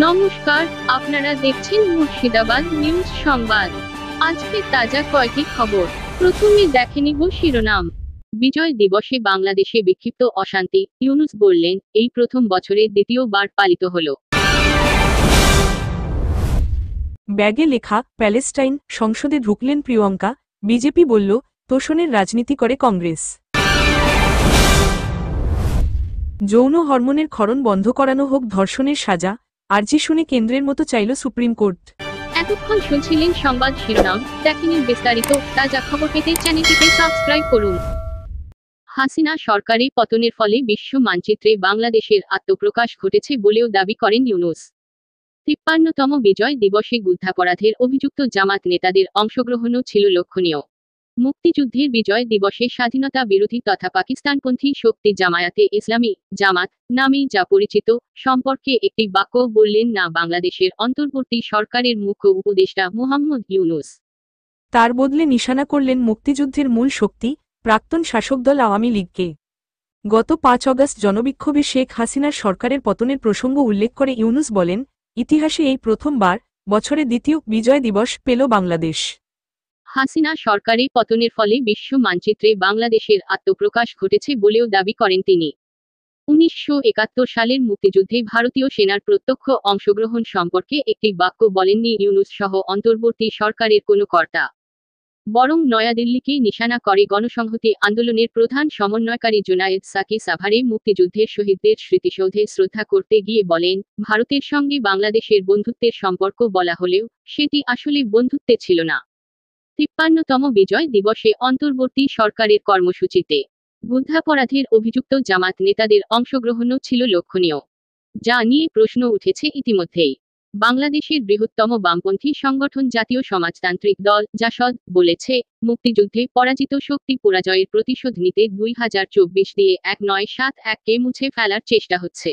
নমস্কার, আপনারা দেখছেন মুর্শিদাবাদ নিউজ সংবাদ। আজকে তাজা কয়েকটি খবর। প্রথমে দেখে নিব শিরোনাম। বিজয় দিবসে বাংলাদেশে বিক্ষিপ্ত অশান্তি, ইউনূস বললেন, এই প্রথম বছরে দ্বিতীয়বার পালিত হলো। ব্যাগে লেখা প্যালেস্টাইন, সংসদে ঢুকলেন প্রিয়ঙ্কা, বিজেপি বলল, তোষণের রাজনীতি করে কংগ্রেস। যৌন হরমোনের ক্ষরণ বন্ধ করানো হোক ধর্ষণের সাজা, আর্জি শুনে কেন্দ্রের মতো চাইল সুপ্রিম কোর্ট। এতক্ষণ শুনছিলেন সংবাদ শিরোনাম, দেখে নিন বিস্তারিত। তাজা খবর পেতে চ্যানেলটিকে সাবস্ক্রাইব করুন। হাসিনা সরকারের পতনের ফলে বিশ্ব মানচিত্রে বাংলাদেশের আত্মপ্রকাশ ঘটেছে বলেও দাবি করেন ইউনূস। ৫৩তম বিজয় দিবসে যুদ্ধাপরাধের অভিযুক্ত জামাত নেতাদের অংশগ্রহণও ছিল লক্ষণীয়। মুক্তিযুদ্ধের বিজয় দিবসে স্বাধীনতা বিরোধী তথা পাকিস্তানপন্থী শক্তি জামায়াতে ইসলামী জামাত নামেই যা পরিচিত সম্পর্কে একটি বাক্য বললেন না বাংলাদেশের অন্তর্বর্তী সরকারের মুখ্য উপদেষ্টা মুহাম্মদ ইউনূস। তার বদলে নিশানা করলেন মুক্তিযুদ্ধের মূল শক্তি, প্রাক্তন শাসকদল আওয়ামী লীগকে। গত ৫ অগাস্ট জনবিক্ষোভে শেখ হাসিনার সরকারের পতনের প্রসঙ্গ উল্লেখ করে ইউনূস বলেন, ইতিহাসে এই প্রথমবার বছরে দ্বিতীয় বিজয় দিবস পেল বাংলাদেশ। হাসিনা সরকারের পতনের ফলে বিশ্ব মানচিত্রে বাংলাদেশের আত্মপ্রকাশ ঘটেছে বলেও দাবি করেন তিনি। ১৯৭১ সালের মুক্তিযুদ্ধে ভারতীয় সেনার প্রত্যক্ষ অংশগ্রহণ সম্পর্কে একটি বাক্য বলেননি ইউনূস সহ অন্তর্বর্তী সরকারের কোনো কর্তা। বরং নয়াদিল্লিকে নিশানা করে গণসংহতি আন্দোলনের প্রধান সমন্বয়কারী জুনায়েদ সাকি সাভারে মুক্তিযুদ্ধের শহীদদের স্মৃতিসৌধে শ্রদ্ধা করতে গিয়ে বলেন, ভারতের সঙ্গে বাংলাদেশের বন্ধুত্বের সম্পর্ক বলা হলেও সেটি আসলে বন্ধুত্বে ছিল না। ৫৩তম বিজয় দিবসে অন্তর্বর্তী সরকারের কর্মসূচিতে যুদ্ধাপরাধের অভিযুক্ত জামাত নেতাদের অংশগ্রহণও ছিল লক্ষণীয়, যা নিয়ে প্রশ্ন উঠেছে ইতিমধ্যেই। বাংলাদেশের বৃহত্তম বামপন্থী সংগঠন জাতীয় সমাজতান্ত্রিক দল জাসদ বলেছে, মুক্তিযুদ্ধে পরাজিত শক্তি পরাজয়ের প্রতিশোধ নিতে ২০২৪ দিয়ে ১৯৭১কে মুছে ফেলার চেষ্টা হচ্ছে।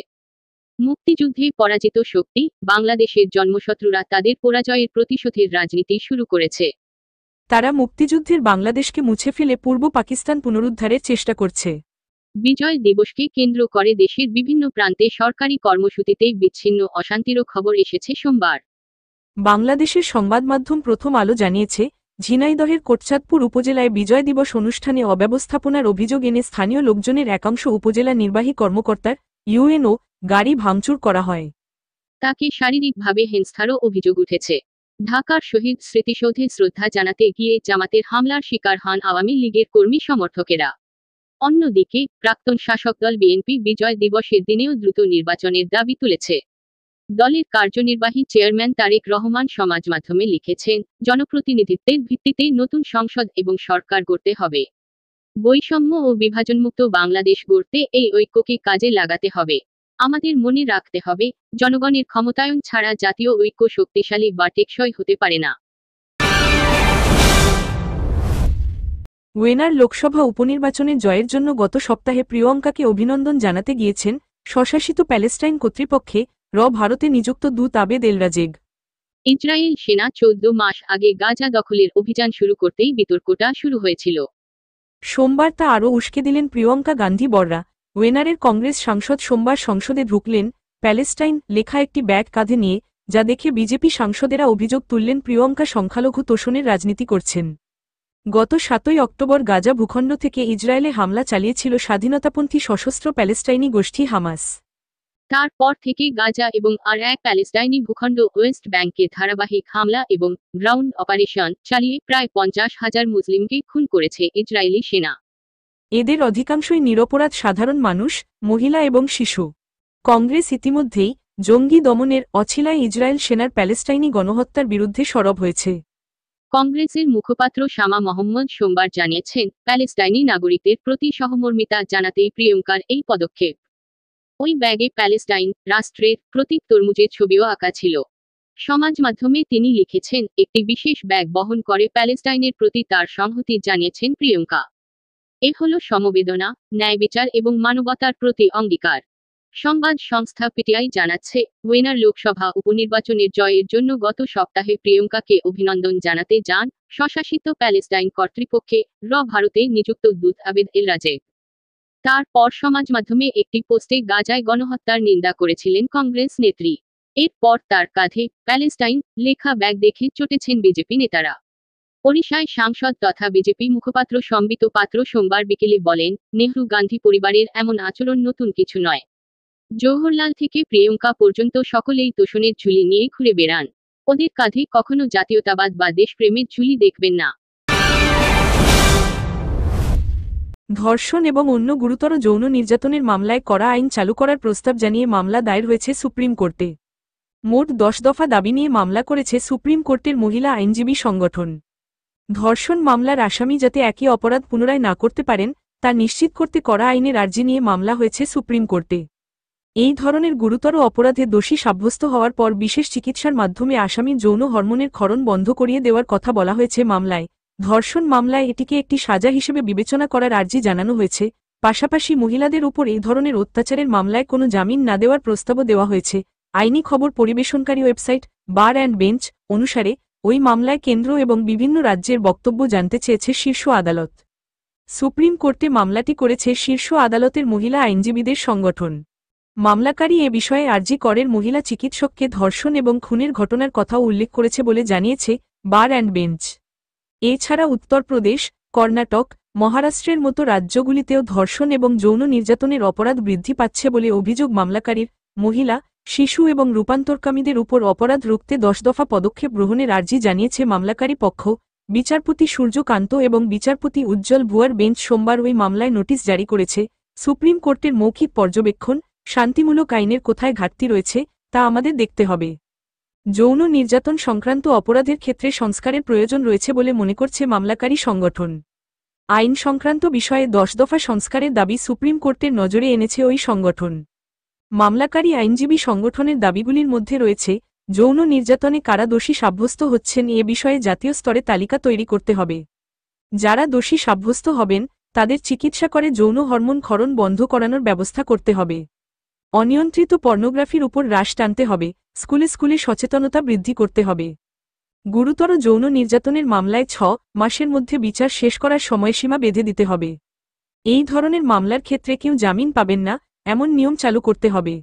মুক্তিযুদ্ধে পরাজিত শক্তি, বাংলাদেশের জন্মশত্রুরা তাদের পরাজয়ের প্রতিশোধের রাজনীতি শুরু করেছে। তারা মুক্তিযুদ্ধের বাংলাদেশকে মুছে ফেলে পূর্ব পাকিস্তান পুনরুদ্ধারের চেষ্টা করছে। বিজয় দিবসকে কেন্দ্র করে দেশের বিভিন্ন প্রান্তে সরকারি কর্মসূচিতে বিচ্ছিন্ন অশান্তিরও খবর এসেছে সোমবার। বাংলাদেশের সংবাদ মাধ্যম প্রথম আলো জানিয়েছে, ঝিনাইদহের কোটচাঁদপুর উপজেলায় বিজয় দিবস অনুষ্ঠানে অব্যবস্থাপনার অভিযোগ এনে স্থানীয় লোকজনের একাংশ উপজেলা নির্বাহী কর্মকর্তার ইউএনও গাড়ি ভাঙচুর করা হয়। তাকে শারীরিকভাবে হেনস্থারও অভিযোগ উঠেছে। ঢাকার শহীদ স্মৃতিসৌধে শ্রদ্ধা জানাতে গিয়ে জামাতের হামলার শিকার হন আওয়ামী লীগের কর্মী সমর্থকেরা। অন্যদিকে প্রাক্তন শাসক দল বিএনপি বিজয় দিবসের দিনেও দ্রুত নির্বাচনের দাবি তুলেছে। দলের কার্যনির্বাহী চেয়ারম্যান তারেক রহমান সমাজ মাধ্যমে লিখেছেন, জনপ্রতিনিধিত্বের ভিত্তিতে নতুন সংসদ এবং সরকার গড়তে হবে। বৈষম্য ও বিভাজনমুক্ত বাংলাদেশ গড়তে এই ঐক্যকে কাজে লাগাতে হবে। আমাদের মনে রাখতে হবে, জনগণের ক্ষমতায়ন ছাড়া জাতীয় ঐক্য শক্তিশালী বা টেকসই হতে পারে না। ওয়েনার লোকসভা উপনির্বাচনের জয়ের জন্য গত সপ্তাহে প্রিয়ঙ্কাকে অভিনন্দন জানাতে গিয়েছেন স্বশাসিত প্যালেস্টাইন কর্তৃপক্ষে ভারতে নিযুক্ত দূত আবেদ এল-রাজেগ। ইসরায়েল সেনা ১৪ মাস আগে গাজা দখলের অভিযান শুরু করতেই বিতর্কটা শুরু হয়েছিল। সোমবার তা আরও উস্কে দিলেন প্রিয়ঙ্কা গান্ধী বররা। ওয়েনারের কংগ্রেস সাংসদ সোমবার সংসদে ঢুকলেন প্যালেস্টাইন লেখা একটি ব্যাগ কাঁধে নিয়ে, যা দেখে বিজেপি সাংসদেরা অভিযোগ তুললেন প্রিয়ঙ্কা সংখ্যালঘু তোষণের রাজনীতি করছেন। গত ৭ই অক্টোবর গাজা ভূখণ্ড থেকে ইসরায়েলে হামলা চালিয়েছিল স্বাধীনতাপন্থী সশস্ত্র প্যালেস্টাইনি গোষ্ঠী হামাস। তারপর থেকে গাজা এবং আর এক প্যালেস্টাইনি ভূখণ্ড ওয়েস্ট ব্যাংকে ধারাবাহিক হামলা এবং গ্রাউন্ড অপারেশন চালিয়ে প্রায় ৫০,০০০ মুসলিমকে খুন করেছে ইসরায়েলি সেনা। এদের অধিকাংশই নিরপরাধ সাধারণ মানুষ, মহিলা এবং শিশু। কংগ্রেস ইতিমধ্যেই জঙ্গি দমনের অছিলায় ইসরায়েল সেনার প্যালেস্টাইনি গণহত্যার বিরুদ্ধে সরব হয়েছে। কংগ্রেসের মুখপাত্র শামা মোহাম্মদ সোমবার জানিয়েছেন, প্যালেস্টাইনি নাগরিকদের প্রতি সহমর্মিতা জানাতেই প্রিয়ঙ্কার এই পদক্ষেপ। ওই ব্যাগে প্যালেস্টাইন রাষ্ট্রের প্রতীক তরমুজের ছবিও আঁকা ছিল। সমাজ মাধ্যমে তিনি লিখেছেন, একটি বিশেষ ব্যাগ বহন করে প্যালেস্টাইনের প্রতি তার সংহতি জানিয়েছেন প্রিয়ঙ্কা। এ হলো সমবেদনা, ন্যায়বিচার এবং মানবতার প্রতি অঙ্গীকার। সংবাদ সংস্থা পিটিআই জানাচ্ছে, ওয়েনার লোকসভা উপনির্বাচনের জয়ের জন্য গত সপ্তাহে প্রিয়ঙ্কাকে অভিনন্দন জানাতে যান স্বশাসিত প্যালেস্টাইন কর্তৃপক্ষে ভারতে নিযুক্ত দূত আবেদ এল-রাজেগ। তারপর সমাজ মাধ্যমে একটি পোস্টে গাজায় গণহত্যার নিন্দা করেছিলেন কংগ্রেস নেত্রী। এরপর তার কাঁধে প্যালেস্টাইন লেখা ব্যাগ দেখে চটেছেন বিজেপি নেতারা। ওড়িশায় সাংসদ তথা বিজেপি মুখপাত্র সম্বিত পাত্র সোমবার বিকেলে বলেন, নেহরু গান্ধী পরিবারের এমন আচরণ নতুন কিছু নয়। জওহরলাল থেকে প্রিয়ঙ্কা পর্যন্ত সকলেই তোষণের ঝুলি নিয়ে ঘুরে বেড়ান। ওদের কাঁধে কখনো জাতীয়তাবাদ বা দেশপ্রেমের ঝুলি দেখবেন না। ধর্ষণ এবং অন্য গুরুতর যৌন নির্যাতনের মামলায় কড়া আইন চালু করার প্রস্তাব জানিয়ে মামলা দায়ের হয়েছে সুপ্রিম কোর্টে। মোট 10 দফা দাবি নিয়ে মামলা করেছে সুপ্রিম কোর্টের মহিলা আইনজীবী সংগঠন। ধর্ষণ মামলার আসামি যাতে একই অপরাধ পুনরায় না করতে পারেন তা নিশ্চিত করতে কড়া আইনের আর্জি নিয়ে মামলা হয়েছে সুপ্রিম কোর্টে। এই ধরনের গুরুতর অপরাধে দোষী সাব্যস্ত হওয়ার পর বিশেষ চিকিৎসার মাধ্যমে আসামির যৌন হরমোনের ক্ষরণ বন্ধ করিয়ে দেওয়ার কথা বলা হয়েছে মামলায়। ধর্ষণ মামলায় এটিকে একটি সাজা হিসেবে বিবেচনা করার আর্জি জানানো হয়েছে। পাশাপাশি মহিলাদের উপর এই ধরনের অত্যাচারের মামলায় কোনো জামিন না দেওয়ার প্রস্তাবও দেওয়া হয়েছে। আইনি খবর পরিবেশনকারী ওয়েবসাইট বার অ্যান্ড বেঞ্চ অনুসারে ওই মামলায় কেন্দ্র এবং বিভিন্ন রাজ্যের বক্তব্য জানতে চেয়েছে শীর্ষ আদালত। সুপ্রিম কোর্টে মামলাটি করেছে শীর্ষ আদালতের মহিলা আইনজীবীদের সংগঠন। মামলাকারী এ বিষয়ে আরজি করের মহিলা চিকিৎসককে ধর্ষণ এবং খুনের ঘটনার কথাও উল্লেখ করেছে বলে জানিয়েছে বার অ্যান্ড বেঞ্চ। এছাড়া উত্তরপ্রদেশ, কর্ণাটক, মহারাষ্ট্রের মতো রাজ্যগুলিতেও ধর্ষণ এবং যৌন নির্যাতনের অপরাধ বৃদ্ধি পাচ্ছে বলে অভিযোগ মামলাকারীর। মহিলা, শিশু এবং রূপান্তরকামীদের উপর অপরাধ রুখতে 10 দফা পদক্ষেপ গ্রহণের আর্জি জানিয়েছে মামলাকারী পক্ষ। বিচারপতি সূর্যকান্ত এবং বিচারপতি উজ্জ্বল ভুয়ার বেঞ্চ সোমবার ওই মামলায় নোটিশ জারি করেছে। সুপ্রিম কোর্টের মৌখিক পর্যবেক্ষণ, শান্তিমূলক আইনের কোথায় ঘাটতি রয়েছে তা আমাদের দেখতে হবে। যৌন নির্যাতন সংক্রান্ত অপরাধের ক্ষেত্রে সংস্কারের প্রয়োজন রয়েছে বলে মনে করছে মামলাকারী সংগঠন। আইন সংক্রান্ত বিষয়ে 10 দফা সংস্কারের দাবি সুপ্রিম কোর্টের নজরে এনেছে ওই সংগঠন। মামলাকারী আইনজীবী সংগঠনের দাবিগুলির মধ্যে রয়েছে, যৌন নির্যাতনে কারা দোষী সাব্যস্ত হচ্ছেন এ বিষয়ে জাতীয় স্তরে তালিকা তৈরি করতে হবে। যারা দোষী সাব্যস্ত হবেন তাদের চিকিৎসা করে যৌন হরমোন ক্ষরণ বন্ধ করানোর ব্যবস্থা করতে হবে। অনিয়ন্ত্রিত পর্নোগ্রাফির উপর হ্রাস টানতে হবে। স্কুলে স্কুলে সচেতনতা বৃদ্ধি করতে হবে। গুরুতর যৌন নির্যাতনের মামলায় 6 মাসের মধ্যে বিচার শেষ করার সময়সীমা বেঁধে দিতে হবে। এই ধরনের মামলার ক্ষেত্রে কেউ জামিন পাবেন না এমন নিয়ম চালু করতে হবে।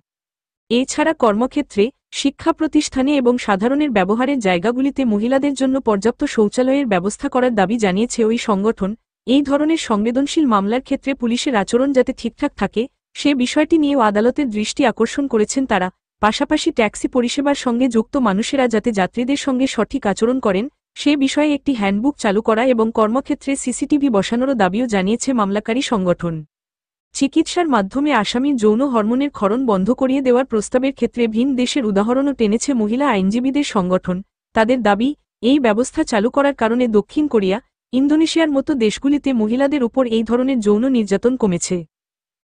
এছাড়া কর্মক্ষেত্রে, শিক্ষা প্রতিষ্ঠানে এবং সাধারণের ব্যবহারের জায়গাগুলিতে মহিলাদের জন্য পর্যাপ্ত শৌচালয়ের ব্যবস্থা করার দাবি জানিয়েছে ওই সংগঠন। এই ধরনের সংবেদনশীল মামলার ক্ষেত্রে পুলিশের আচরণ যাতে ঠিকঠাক থাকে সে বিষয়টি নিয়েও আদালতের দৃষ্টি আকর্ষণ করেছেন তারা। পাশাপাশি ট্যাক্সি পরিষেবার সঙ্গে যুক্ত মানুষেরা যাতে যাত্রীদের সঙ্গে সঠিক আচরণ করেন সে বিষয়ে একটি হ্যান্ডবুক চালু করা এবং কর্মক্ষেত্রে সিসিটিভি বসানোরও দাবিও জানিয়েছে মামলাকারী সংগঠন। চিকিৎসার মাধ্যমে আসামির যৌন হরমোনের ক্ষরণ বন্ধ করিয়ে দেওয়ার প্রস্তাবের ক্ষেত্রে ভিন দেশের উদাহরণও টেনেছে মহিলা আইনজীবীদের সংগঠন। তাদের দাবি, এই ব্যবস্থা চালু করার কারণে দক্ষিণ কোরিয়া, ইন্দোনেশিয়ার মতো দেশগুলিতে মহিলাদের উপর এই ধরনের যৌন নির্যাতন কমেছে।